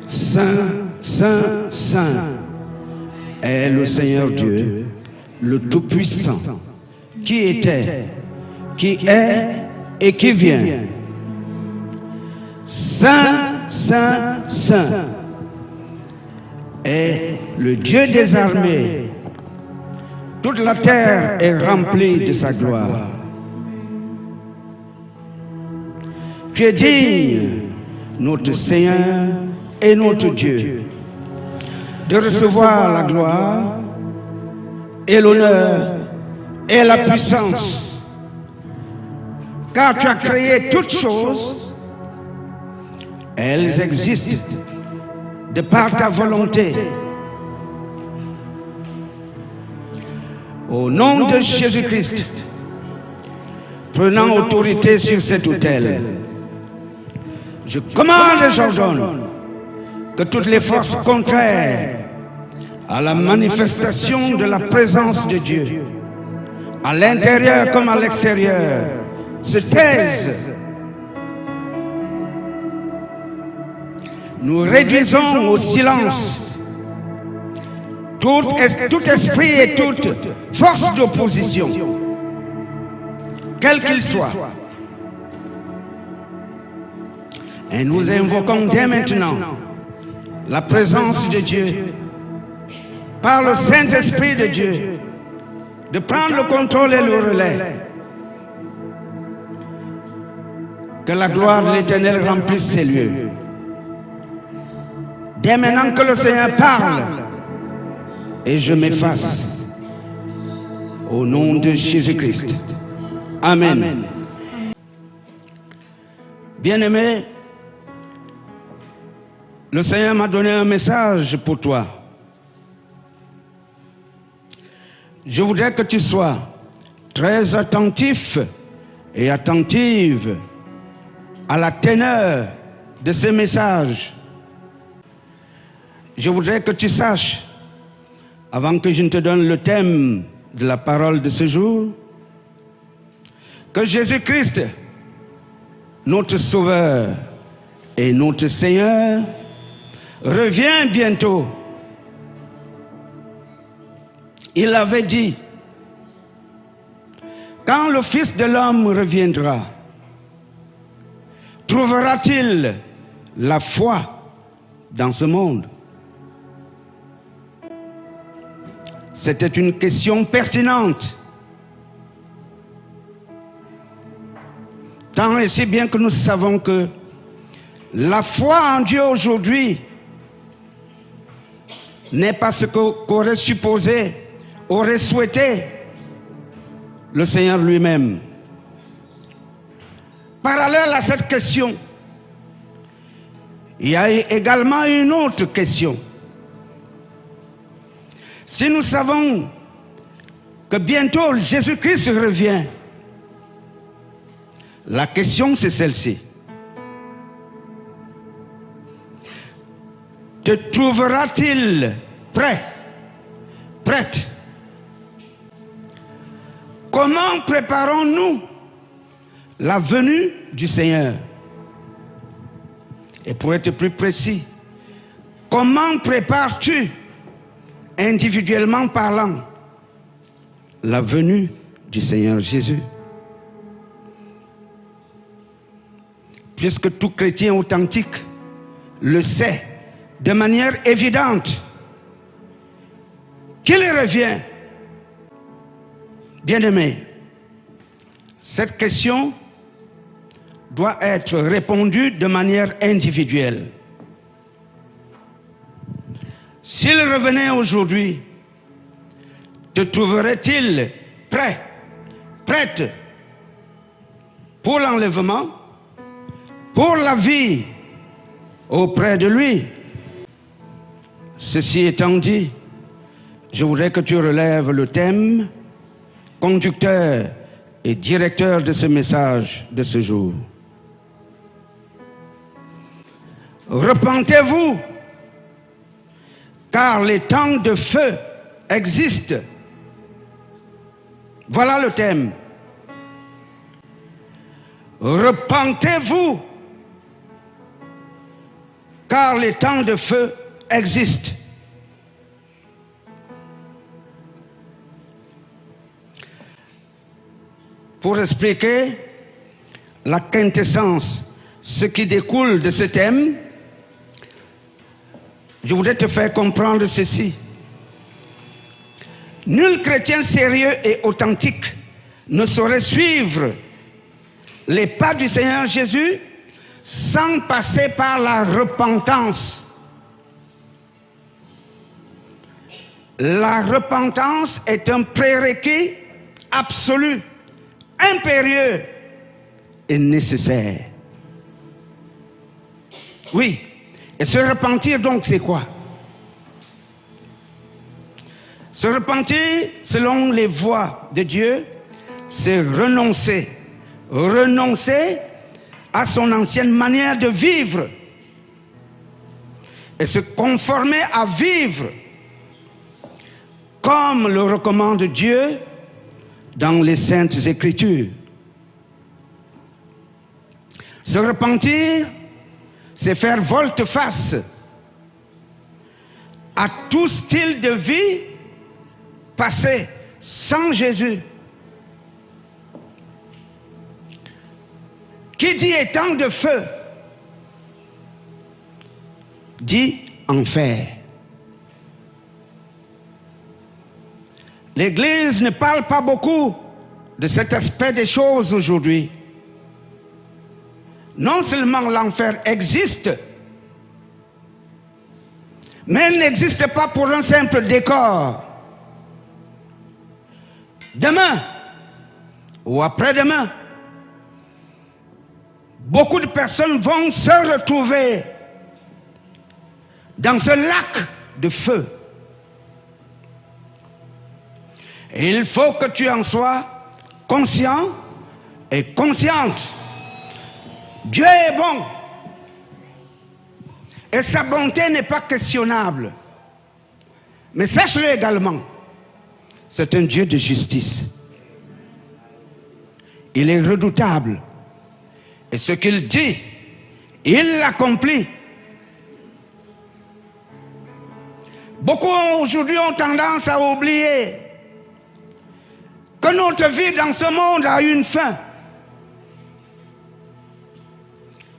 Saint, Saint, Saint est le Seigneur Dieu, le Tout-Puissant, qui était, qui est et qui vient. Saint, Saint, Saint est le Dieu des armées. Toute la terre est remplie de sa gloire. Tu es digne, notre Seigneur et notre Dieu, de recevoir la gloire et l'honneur et la puissance, car tu as créé toutes choses. Elles existent de par ta volonté. Au nom de Jésus-Christ, prenant autorité sur cet autel, je commande et j'ordonne que toutes les forces contraires à la manifestation de la présence de Dieu, à l'intérieur comme à l'extérieur, se taisent. Nous réduisons au silence tout esprit et toute force d'opposition, quel qu'il soit. Et nous invoquons dès maintenant la présence de Dieu, par le Saint-Esprit de Dieu, de prendre le contrôle et le relais. Que la gloire de l'Éternel remplisse ces lieux. Dès maintenant que le Seigneur parle, et je m'efface. Au nom de Jésus-Christ. Amen. Bien-aimé, le Seigneur m'a donné un message pour toi. Je voudrais que tu sois très attentif et attentive à la teneur de ce message. Je voudrais que tu saches, avant que je ne te donne le thème de la parole de ce jour, que Jésus-Christ, notre Sauveur et notre Seigneur, revient bientôt. Il avait dit, quand le Fils de l'homme reviendra, trouvera-t-il la foi dans ce monde? C'était une question pertinente. Tant et si bien que nous savons que la foi en Dieu aujourd'hui n'est pas ce qu'aurait supposé, aurait souhaité le Seigneur lui-même. Parallèle à cette question, il y a également une autre question. Si nous savons que bientôt Jésus-Christ revient, la question c'est celle-ci. Te trouvera-t-il prêt, prête? Comment préparons-nous la venue du Seigneur? Et pour être plus précis, comment prépares-tu, individuellement parlant, la venue du Seigneur Jésus? Puisque tout chrétien authentique le sait de manière évidente qu'il revient. Bien-aimé, cette question doit être répondue de manière individuelle. S'il revenait aujourd'hui, te trouverait-il prêt, prête pour l'enlèvement, pour la vie auprès de lui? Ceci étant dit, je voudrais que tu relèves le thème conducteur et directeur de ce message de ce jour. Repentez-vous, car les temps de feu existent. Voilà le thème. Repentez-vous, car les temps de feu existent. Pour expliquer la quintessence, ce qui découle de ce thème, je voudrais te faire comprendre ceci. Nul chrétien sérieux et authentique ne saurait suivre les pas du Seigneur Jésus sans passer par la repentance. La repentance est un prérequis absolu, impérieux et nécessaire. Oui. Et se repentir donc c'est quoi? Se repentir selon les voies de Dieu, c'est renoncer. Renoncer à son ancienne manière de vivre. Et se conformer à vivre comme le recommande Dieu dans les Saintes Écritures. Se repentir, c'est faire volte-face à tout style de vie passé sans Jésus. Qui dit étang de feu, dit enfer. L'Église ne parle pas beaucoup de cet aspect des choses aujourd'hui. Non seulement l'enfer existe, mais il n'existe pas pour un simple décor. Demain ou après-demain, beaucoup de personnes vont se retrouver dans ce lac de feu. Et il faut que tu en sois conscient et consciente. Dieu est bon. Et sa bonté n'est pas questionnable. Mais sache-le également, c'est un Dieu de justice. Il est redoutable. Et ce qu'il dit, il l'accomplit. Beaucoup aujourd'hui ont tendance à oublier que notre vie dans ce monde a une fin.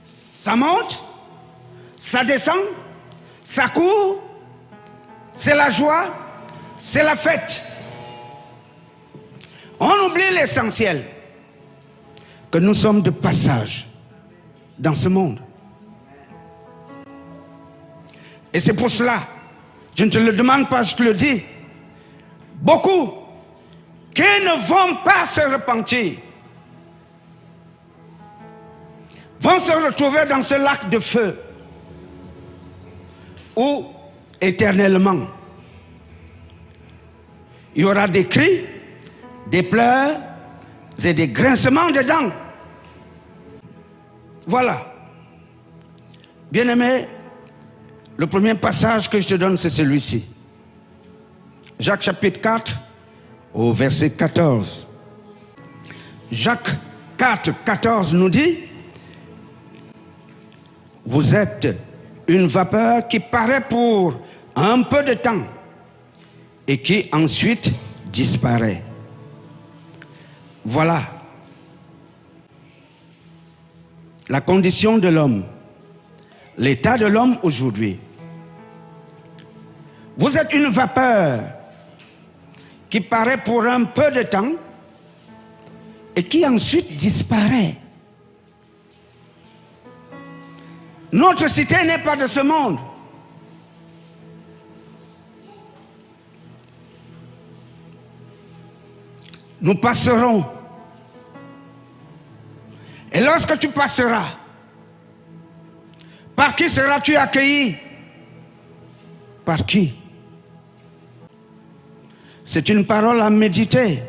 Ça monte, ça descend, ça court, c'est la joie, c'est la fête. On oublie l'essentiel, que nous sommes de passage dans ce monde. Et c'est pour cela, je ne te le demande pas, je te le dis, beaucoup qui ne vont pas se repentir vont se retrouver dans ce lac de feu où éternellement il y aura des cris, des pleurs et des grincements de dents. Voilà. Bien-aimé, le premier passage que je te donne, c'est celui-ci. Jacques chapitre 4, au verset 14. Jacques 4, 14 nous dit: vous êtes une vapeur qui paraît pour un peu de temps et qui ensuite disparaît. Voilà la condition de l'homme, l'état de l'homme aujourd'hui. Vous êtes une vapeur qui paraît pour un peu de temps et qui ensuite disparaît. Notre cité n'est pas de ce monde. Nous passerons. Et lorsque tu passeras, par qui seras-tu accueilli? Par qui? C'est une parole à méditer.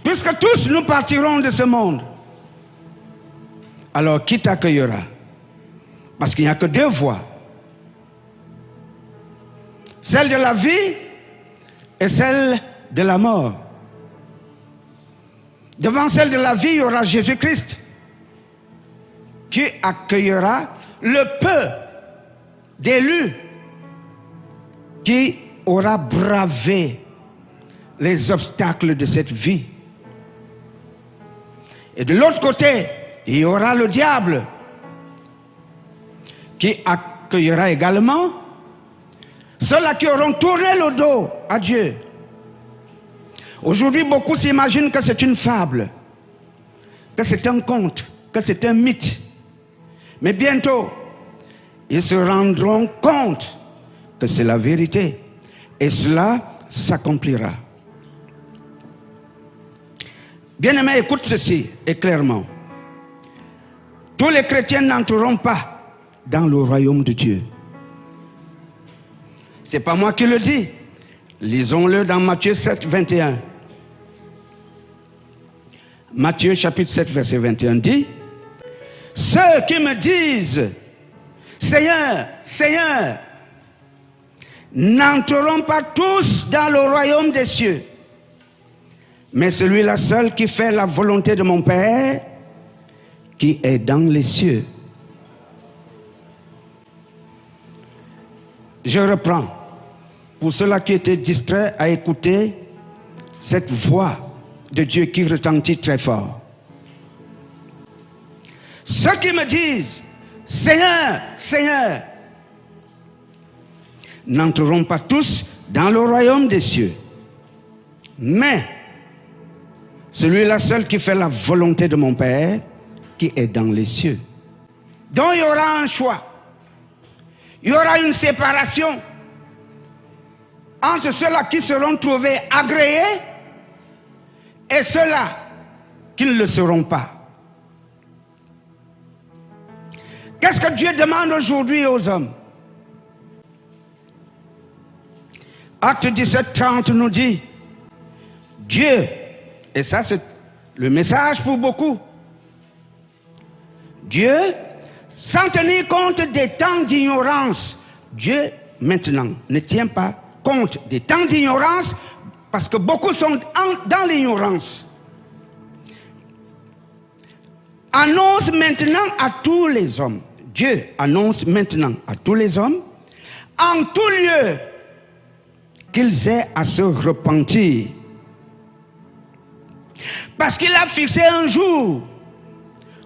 Puisque tous nous partirons de ce monde, alors qui t'accueillera? Parce qu'il n'y a que deux voies. Celle de la vie et celle de la mort. Devant celle de la vie, il y aura Jésus-Christ qui accueillera le peu d'élus qui aura bravé les obstacles de cette vie. Et de l'autre côté, il y aura le diable qui accueillera également ceux-là qui auront tourné le dos à Dieu. Aujourd'hui, beaucoup s'imaginent que c'est une fable, que c'est un conte, que c'est un mythe. Mais bientôt, ils se rendront compte que c'est la vérité. Et cela s'accomplira. Bien-aimés, écoute ceci, et clairement. Tous les chrétiens n'entreront pas dans le royaume de Dieu. Ce n'est pas moi qui le dis. Lisons-le dans Matthieu 7, 21. Matthieu chapitre 7, verset 21 dit: ceux qui me disent Seigneur, Seigneur, n'entreront pas tous dans le royaume des cieux, mais celui-là seul qui fait la volonté de mon Père qui est dans les cieux. Je reprends. Pour ceux-là qui étaient distraits à écouter cette voix de Dieu qui retentit très fort. Ceux qui me disent Seigneur, Seigneur, n'entreront pas tous dans le royaume des cieux, mais celui-là seul qui fait la volonté de mon Père qui est dans les cieux. Donc il y aura un choix. Il y aura une séparation entre ceux-là qui seront trouvés agréés et ceux-là qui ne le seront pas. Qu'est-ce que Dieu demande aujourd'hui aux hommes? Acte 17, 30 nous dit, Dieu, et ça c'est le message pour beaucoup, Dieu, sans tenir compte des temps d'ignorance, Dieu maintenant ne tient pas compte des temps d'ignorance parce que beaucoup sont dans l'ignorance. Annonce maintenant à tous les hommes, Dieu annonce maintenant à tous les hommes, en tout lieu, qu'ils aient à se repentir. Parce qu'il a fixé un jour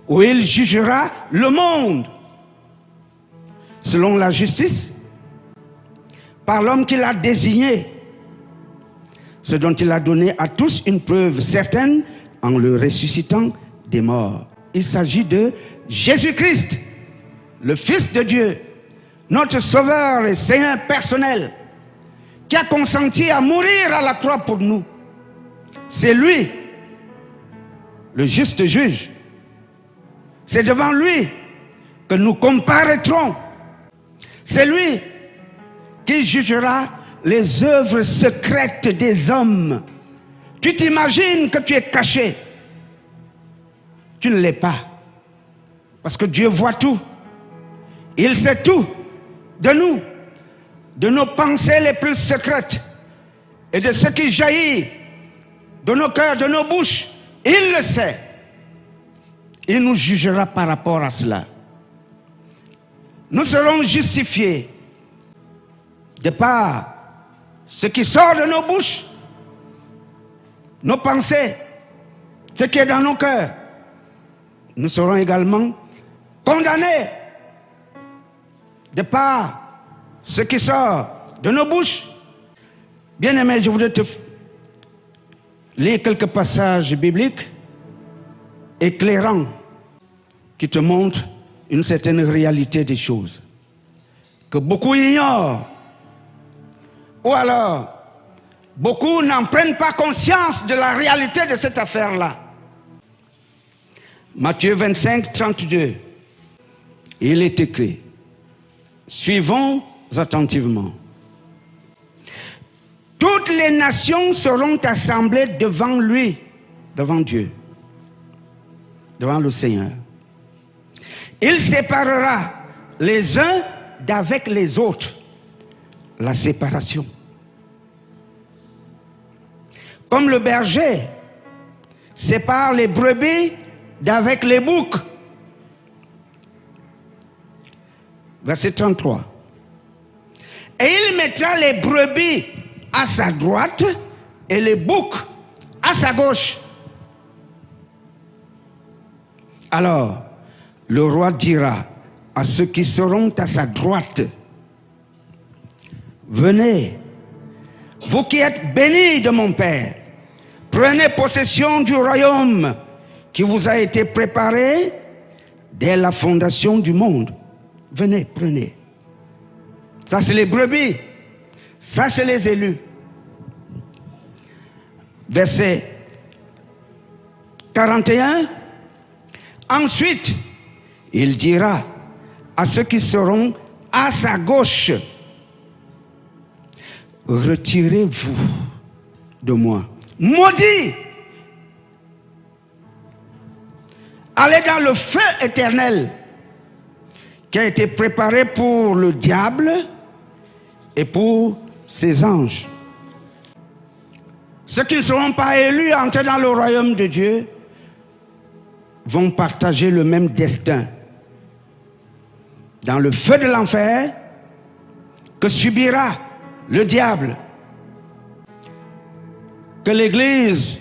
où il jugera le monde selon la justice par l'homme qu'il a désigné, ce dont il a donné à tous une preuve certaine en le ressuscitant des morts. Il s'agit de Jésus-Christ, le Fils de Dieu, notre Sauveur et Seigneur personnel, qui a consenti à mourir à la croix pour nous. C'est lui, le juste juge. C'est devant lui que nous comparaîtrons. C'est lui qui jugera les œuvres secrètes des hommes. Tu t'imagines que tu es caché. Tu ne l'es pas. Parce que Dieu voit tout. Il sait tout de nous, de nos pensées les plus secrètes et de ce qui jaillit de nos cœurs, de nos bouches. Il le sait. Il nous jugera par rapport à cela. Nous serons justifiés de par ce qui sort de nos bouches, nos pensées, ce qui est dans nos cœurs. Nous serons également condamnés de par ce qui sort de nos bouches. Bien-aimé, je voudrais te lire quelques passages bibliques éclairants qui te montrent une certaine réalité des choses que beaucoup ignorent, ou alors beaucoup n'en prennent pas conscience de la réalité de cette affaire-là. Matthieu 25, 32, il est écrit, suivons attentivement. Toutes les nations seront assemblées devant lui, devant Dieu, devant le Seigneur. Il séparera les uns d'avec les autres. La séparation. Comme le berger sépare les brebis d'avec les boucs. Verset 33. Et il mettra les brebis à sa droite et les boucs à sa gauche. Alors, le roi dira à ceux qui seront à sa droite, venez, vous qui êtes bénis de mon Père, prenez possession du royaume qui vous a été préparé dès la fondation du monde. Venez, prenez. Ça, c'est les brebis. Ça, c'est les élus. Verset 41. Ensuite, il dira à ceux qui seront à sa gauche, retirez-vous de moi, maudits, allez dans le feu éternel qui a été préparé pour le diable et pour ses anges. Ceux qui ne seront pas élus à entrer dans le royaume de Dieu vont partager le même destin dans le feu de l'enfer que subira le diable, que l'Église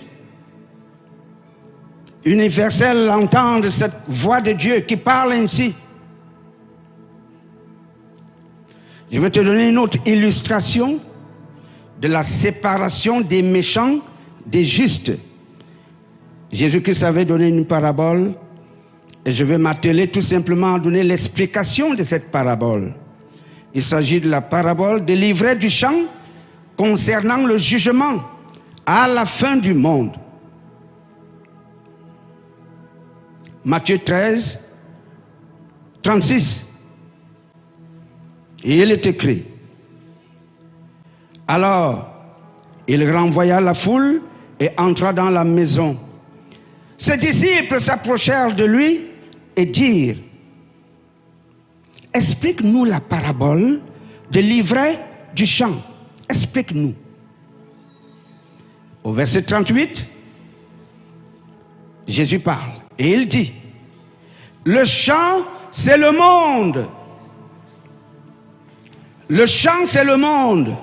universelle entende cette voix de Dieu qui parle ainsi. Je vais te donner une autre illustration de la séparation des méchants des justes. Jésus-Christ avait donné une parabole et je vais m'atteler tout simplement à donner l'explication de cette parabole. Il s'agit de la parabole des livrets du champ concernant le jugement à la fin du monde. Matthieu 13, 36. Et il est écrit: alors, il renvoya la foule et entra dans la maison. Ses disciples s'approchèrent de lui et dirent: explique-nous la parabole des livrets du champ. Explique-nous. Au verset 38, Jésus parle et il dit: le champ, c'est le monde. Le champ, c'est le monde.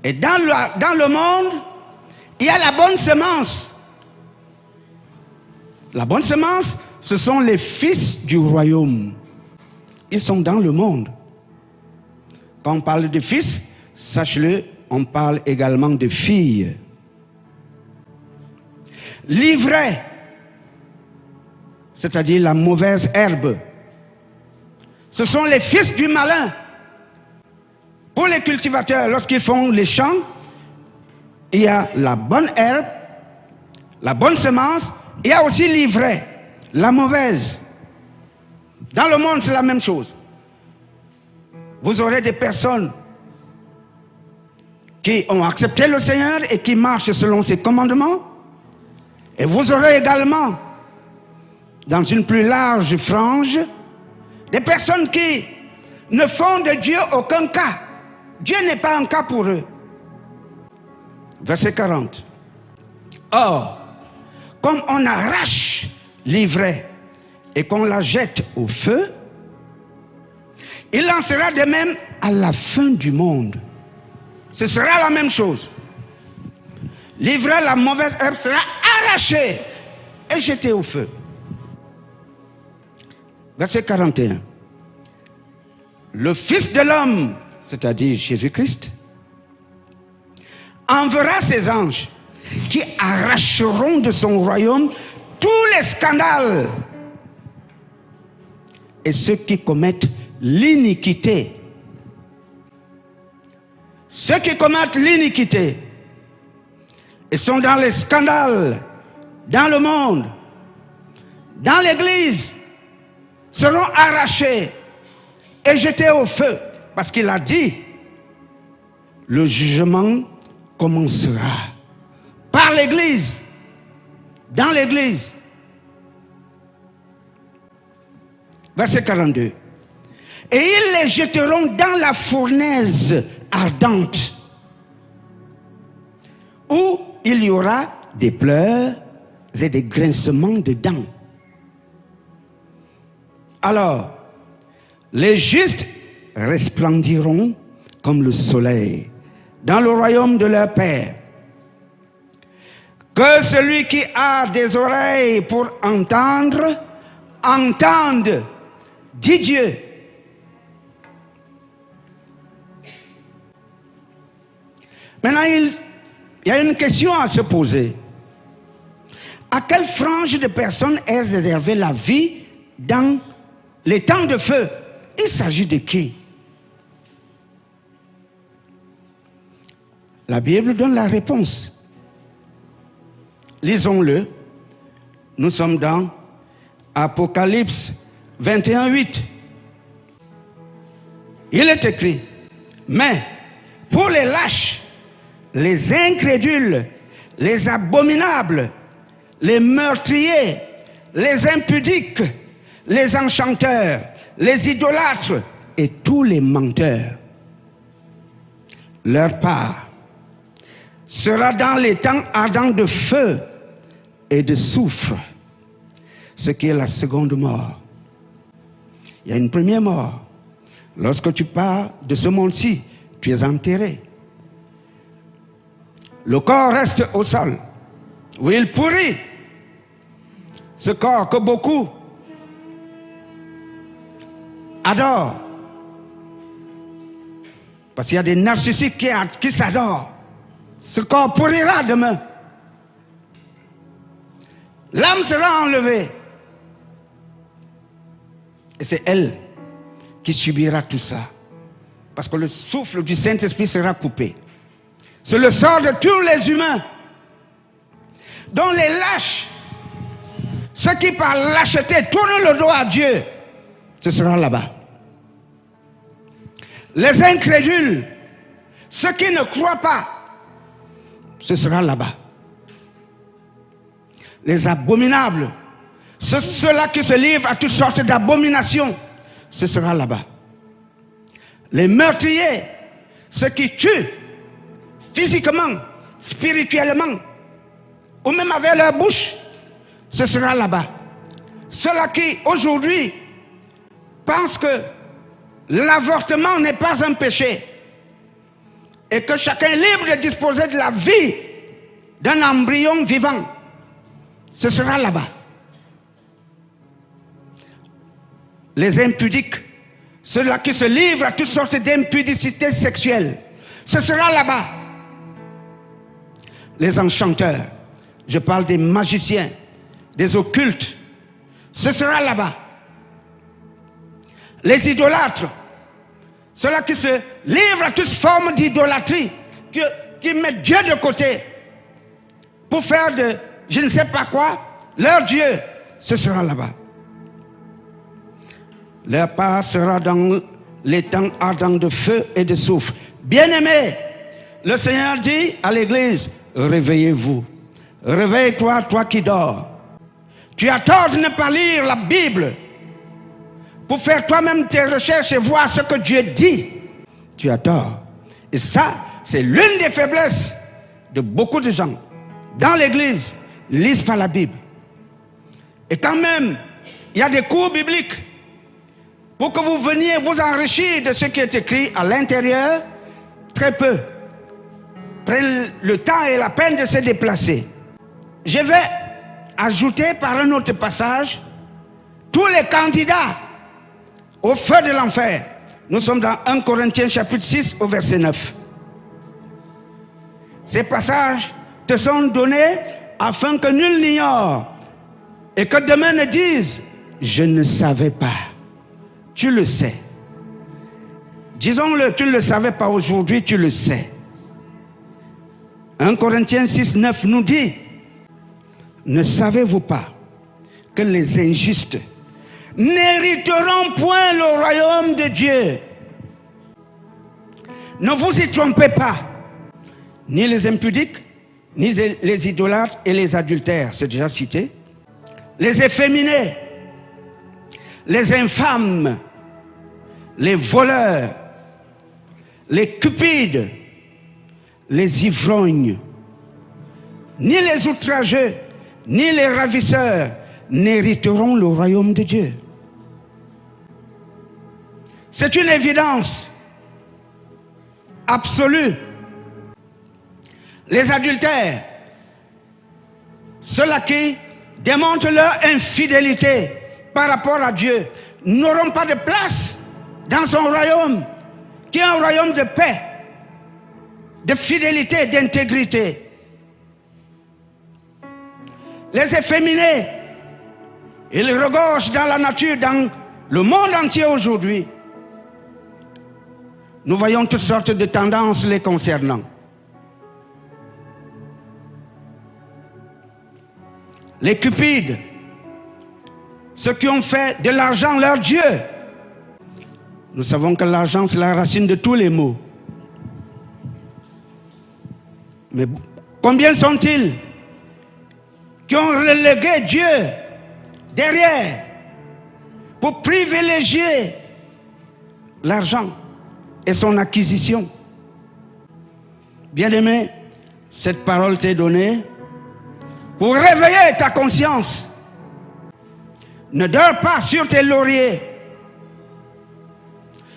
Et dans le monde, il y a la bonne semence. La bonne semence, ce sont les fils du royaume. Ils sont dans le monde. Quand on parle de fils, sache-le, on parle également de filles. L'ivraie, c'est-à-dire la mauvaise herbe, ce sont les fils du malin. Pour les cultivateurs, lorsqu'ils font les champs, il y a la bonne herbe, la bonne semence, il y a aussi l'ivraie, la mauvaise. Dans le monde, c'est la même chose. Vous aurez des personnes qui ont accepté le Seigneur et qui marchent selon ses commandements. Et vous aurez également, dans une plus large frange, des personnes qui ne font de Dieu aucun cas. Dieu n'est pas un cas pour eux. Verset 40. Or, comme on arrache l'ivraie et qu'on la jette au feu, il en sera de même à la fin du monde. Ce sera la même chose. L'ivraie, la mauvaise herbe sera arrachée et jetée au feu. Verset 41. Le Fils de l'homme, c'est-à-dire Jésus-Christ, enverra ses anges qui arracheront de son royaume tous les scandales et ceux qui commettent l'iniquité. Ceux qui commettent l'iniquité et sont dans les scandales, dans le monde, dans l'église, seront arrachés et jetés au feu. Parce qu'il a dit, le jugement commencera par l'église, dans l'église. Verset 42. Et ils les jetteront dans la fournaise ardente, où il y aura des pleurs et des grincements de dents. Alors, Les justes resplendiront comme le soleil dans le royaume de leur Père. Que celui qui a des oreilles pour entendre, entende, dit Dieu. Maintenant, il y a une question à se poser. À quelle frange de personnes est réservée la vie dans les temps de feu? Il s'agit de qui? La Bible donne la réponse. Lisons-le. Nous sommes dans Apocalypse 21, 8. Il est écrit, mais pour les lâches, les incrédules, les abominables, les meurtriers, les impudiques, les enchanteurs, les idolâtres et tous les menteurs, leur part sera dans les temps ardents de feu et de soufre, ce qui est la seconde mort. Il y a une première mort. Lorsque tu pars de ce monde-ci, tu es enterré. Le corps reste au sol, où il pourrit. Ce corps que beaucoup adorent. Parce qu'il y a des narcissiques qui s'adorent. Ce corps pourrira demain. L'âme sera enlevée. Et c'est elle qui subira tout ça. Parce que le souffle du Saint-Esprit sera coupé. C'est le sort de tous les humains. Dont les lâches, ceux qui par lâcheté tournent le dos à Dieu, ce sera là-bas. Les incrédules, ceux qui ne croient pas, ce sera là-bas. Les abominables, ceux-là qui se livrent à toutes sortes d'abominations, ce sera là-bas. Les meurtriers, ceux qui tuent physiquement, spirituellement, ou même avec leur bouche, ce sera là-bas. Ceux-là qui, aujourd'hui, pensent que l'avortement n'est pas un péché et que chacun est libre de disposer de la vie d'un embryon vivant, ce sera là-bas. Les impudiques, ceux-là qui se livrent à toutes sortes d'impudicité sexuelle, ce sera là-bas. Les enchanteurs, je parle des magiciens, des occultes, ce sera là-bas. Les idolâtres, ceux-là qui se livrent à toute forme d'idolâtrie, qui mettent Dieu de côté pour faire de je ne sais pas quoi leur Dieu, ce sera là-bas. Leur part sera dans les temps ardents de feu et de soufre. Bien-aimés, le Seigneur dit à l'Église, réveillez-vous. Réveille-toi, toi qui dors. Tu as tort de ne pas lire la Bible pour faire toi-même tes recherches et voir ce que Dieu dit. Tu as tort. Et ça, c'est l'une des faiblesses de beaucoup de gens dans l'Église. Ils ne lisent pas la Bible. Et quand même, il y a des cours bibliques pour que vous veniez vous enrichir de ce qui est écrit à l'intérieur. Très peu prennent le temps et la peine de se déplacer. Je vais ajouter par un autre passage tous les candidats au feu de l'enfer. Nous sommes dans 1 Corinthiens chapitre 6 au verset 9. Ces passages te sont donnés afin que nul n'ignore et que demain ne dise je ne savais pas. Tu le sais. Disons-le, tu ne le savais pas aujourd'hui, tu le sais. 1 Corinthiens 6, 9 nous dit, ne savez-vous pas que les injustes n'hériteront point le royaume de Dieu? Ne vous y trompez pas. Ni les impudiques, ni les idolâtres et les adultères, c'est déjà cité. Les efféminés, les infâmes, les voleurs, les cupides, les ivrognes, ni les outrageux, ni les ravisseurs n'hériteront le royaume de Dieu. C'est une évidence absolue. Les adultères, ceux-là qui démontrent leur infidélité par rapport à Dieu, n'auront pas de place dans son royaume, qui est un royaume de paix, de fidélité, d'intégrité. Les efféminés, ils regorgent dans la nature, dans le monde entier aujourd'hui. Nous voyons toutes sortes de tendances les concernant. Les cupides, ceux qui ont fait de l'argent leur Dieu. Nous savons que l'argent, c'est la racine de tous les maux. Mais combien sont-ils qui ont relégué Dieu derrière pour privilégier l'argent et son acquisition? Bien-aimé, cette parole t'est donnée pour réveiller ta conscience. Ne dors pas sur tes lauriers.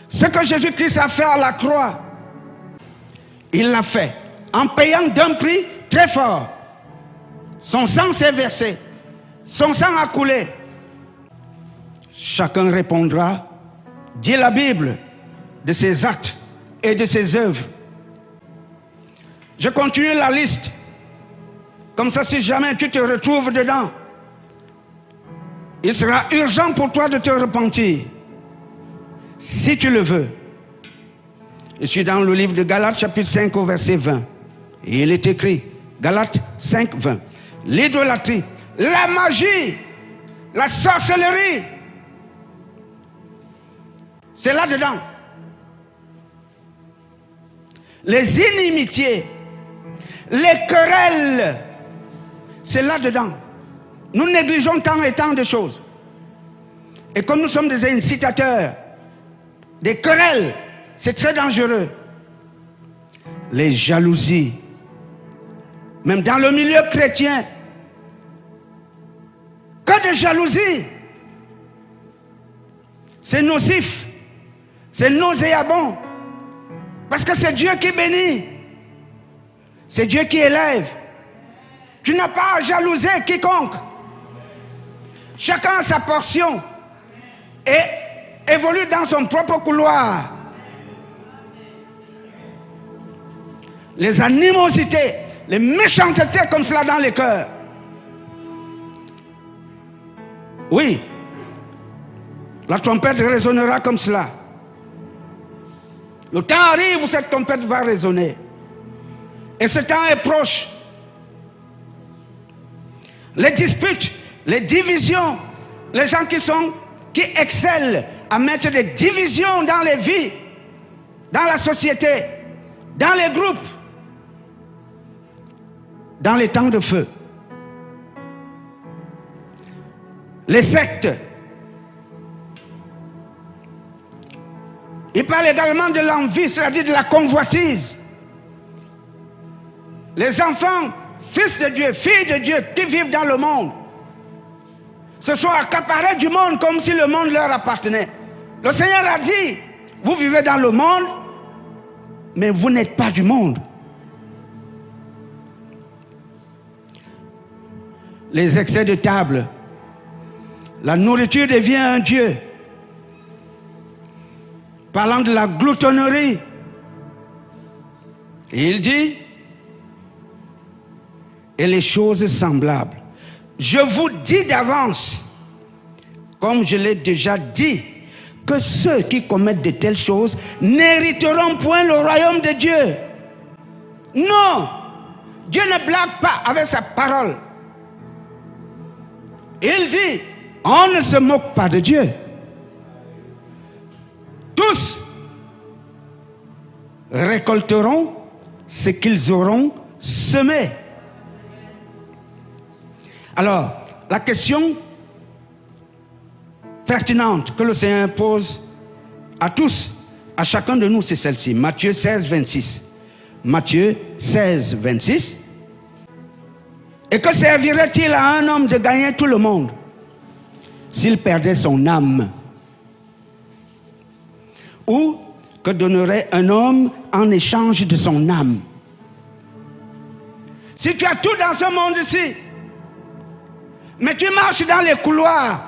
Ce que Jésus-Christ a fait à la croix, il l'a fait en payant d'un prix très fort. Son sang s'est versé, son sang a coulé. Chacun répondra, dit la Bible, de ses actes et de ses œuvres. Je continue la liste. Comme ça, si jamais tu te retrouves dedans, il sera urgent pour toi de te repentir. Si tu le veux. Je suis dans le livre de Galates, chapitre 5, au verset 20. Et il est écrit, Galates 5, 20. L'idolâtrie, la magie, la sorcellerie, c'est là-dedans. Les inimitiés, les querelles, c'est là-dedans. Nous négligeons tant et tant de choses. Et comme nous sommes des incitateurs, des querelles, c'est très dangereux. Les jalousies, même dans le milieu chrétien, que de jalousie. C'est nocif, c'est nauséabond. Parce que c'est Dieu qui bénit, c'est Dieu qui élève. Tu n'as pas à jalouser quiconque. Chacun a sa portion et évolue dans son propre couloir. Les animosités, les méchancetés comme cela dans les cœurs. Oui, la trompette résonnera comme cela. Le temps arrive où cette trompette va résonner. Et ce temps est proche. Les disputes, les divisions, les gens qui excellent à mettre des divisions dans les vies, dans la société, dans les groupes, dans les temps de feu. Les sectes. Il parle également de l'envie, c'est-à-dire de la convoitise. Les enfants, fils de Dieu, filles de Dieu, qui vivent dans le monde, se sont accaparés du monde comme si le monde leur appartenait. Le Seigneur a dit, vous vivez dans le monde, mais vous n'êtes pas du monde. Les excès de table. La nourriture devient un dieu. Parlant de la gloutonnerie, il dit, et les choses semblables. Je vous dis d'avance, comme je l'ai déjà dit, que ceux qui commettent de telles choses n'hériteront point le royaume de Dieu. Non, Dieu ne blague pas avec sa parole. Il dit, on ne se moque pas de Dieu. Tous récolteront ce qu'ils auront semé. Alors, la question pertinente que le Seigneur pose à tous, à chacun de nous, c'est celle-ci. Matthieu 16, 26. Matthieu 16, 26. Et que servirait-il à un homme de gagner tout le monde s'il perdait son âme? Ou que donnerait un homme en échange de son âme? Si tu as tout dans ce monde-ci, mais tu marches dans les couloirs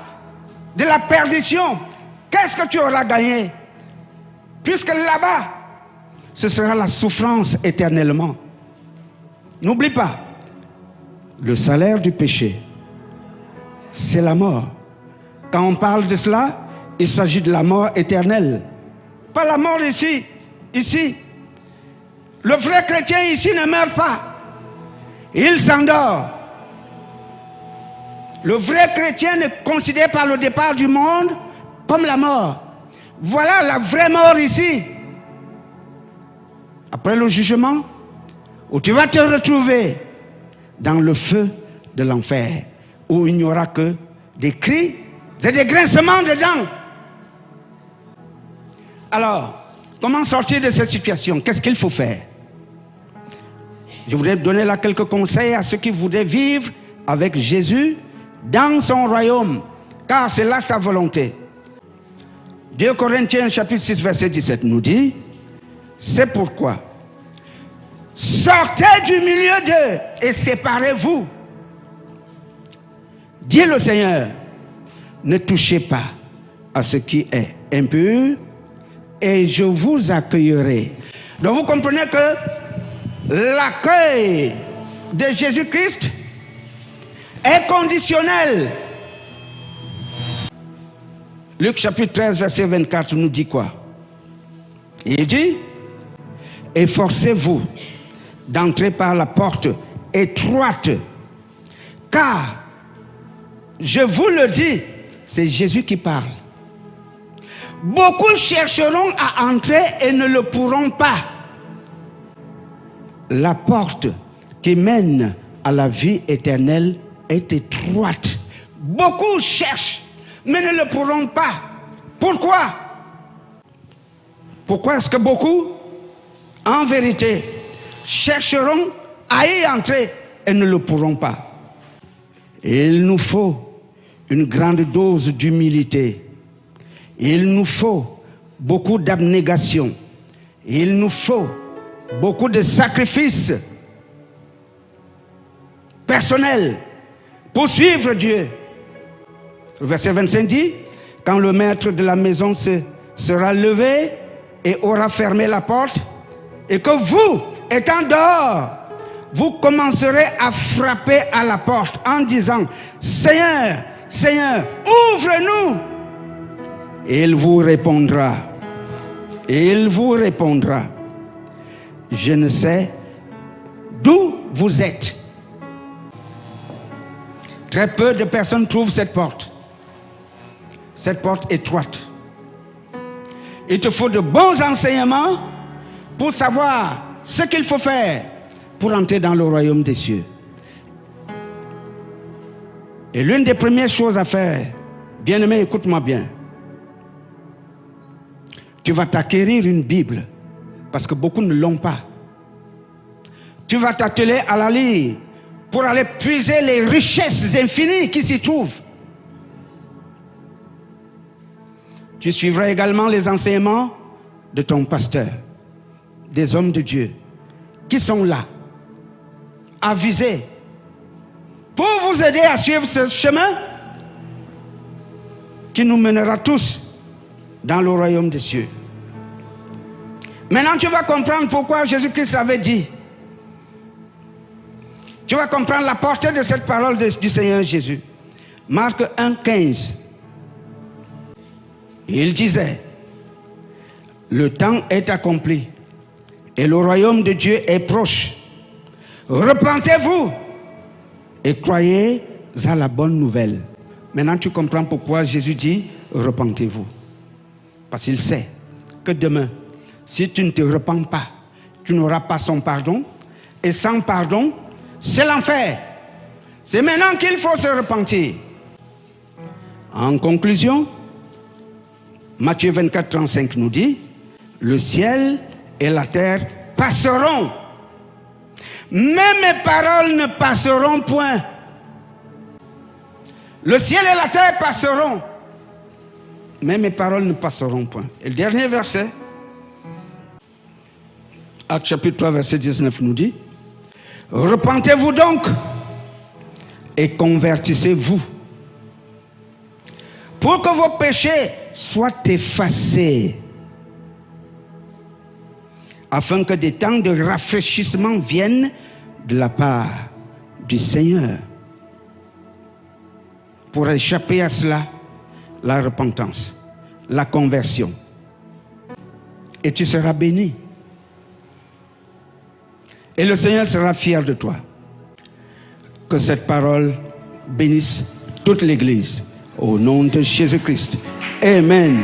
de la perdition, qu'est-ce que tu auras gagné? Puisque là-bas, ce sera la souffrance éternellement. N'oublie pas, le salaire du péché, c'est la mort. Quand on parle de cela, il s'agit de la mort éternelle. Pas la mort ici. Ici. Le vrai chrétien ici ne meurt pas. Il s'endort. Le vrai chrétien est considéré par le départ du monde comme la mort. Voilà la vraie mort ici. Après le jugement, où tu vas te retrouver dans le feu de l'enfer, où il n'y aura que des cris et des grincements dedans. Alors, comment sortir de cette situation? Qu'est-ce qu'il faut faire? Je voudrais donner là quelques conseils à ceux qui voudraient vivre avec Jésus dans son royaume, car c'est là sa volonté. 2 Corinthiens chapitre 6 verset 17 nous dit: c'est pourquoi sortez du milieu d'eux et séparez-vous. Dit le Seigneur, ne touchez pas à ce qui est impur et je vous accueillerai. Donc vous comprenez que l'accueil de Jésus-Christ est conditionnel. Luc chapitre 13 verset 24 nous dit quoi? Il dit: efforcez-vous d'entrer par la porte étroite, car je vous le dis, c'est Jésus qui parle. Beaucoup chercheront à entrer et ne le pourront pas. La porte qui mène à la vie éternelle est étroite. Beaucoup cherchent, mais ne le pourront pas. Pourquoi? Pourquoi est-ce que beaucoup, en vérité, chercheront à y entrer et ne le pourront pas? Et il nous faut une grande dose d'humilité. Il nous faut beaucoup d'abnégation. Il nous faut beaucoup de sacrifices personnels pour suivre Dieu. Le verset 25 dit: quand le maître de la maison sera levé et aura fermé la porte, et que vous, étant dehors, vous commencerez à frapper à la porte en disant: Seigneur, Seigneur, ouvre-nous. Et il vous répondra. Et il vous répondra: je ne sais d'où vous êtes. Très peu de personnes trouvent cette porte étroite. Il te faut de bons enseignements pour savoir ce qu'il faut faire pour entrer dans le royaume des cieux. Et l'une des premières choses à faire, bien-aimé, écoute-moi bien. Tu vas t'acquérir une Bible, parce que beaucoup ne l'ont pas. Tu vas t'atteler à la lire pour aller puiser les richesses infinies qui s'y trouvent. Tu suivras également les enseignements de ton pasteur, des hommes de Dieu, qui sont là, avisés, pour vous aider à suivre ce chemin qui nous mènera tous dans le royaume des cieux. Maintenant, tu vas comprendre pourquoi Jésus-Christ avait dit. Tu vas comprendre la portée de cette parole du Seigneur Jésus. Marc 1,15. Il disait: le temps est accompli et le royaume de Dieu est proche. Repentez-vous et croyez à la bonne nouvelle. Maintenant, tu comprends pourquoi Jésus dit: repentez-vous. Parce qu'il sait que demain, si tu ne te repens pas, tu n'auras pas son pardon. Et sans pardon, c'est l'enfer. C'est maintenant qu'il faut se repentir. En conclusion, Matthieu 24, 35 nous dit: le ciel et la terre passeront, mais mes paroles ne passeront point. Le ciel et la terre passeront, mais mes paroles ne passeront point. Et le dernier verset, Actes chapitre 3, verset 19 nous dit, repentez-vous donc et convertissez-vous pour que vos péchés soient effacés, afin que des temps de rafraîchissement viennent de la part du Seigneur. Pour échapper à cela, la repentance, la conversion. Et tu seras béni. Et le Seigneur sera fier de toi. Que cette parole bénisse toute l'Église. Au nom de Jésus-Christ. Amen.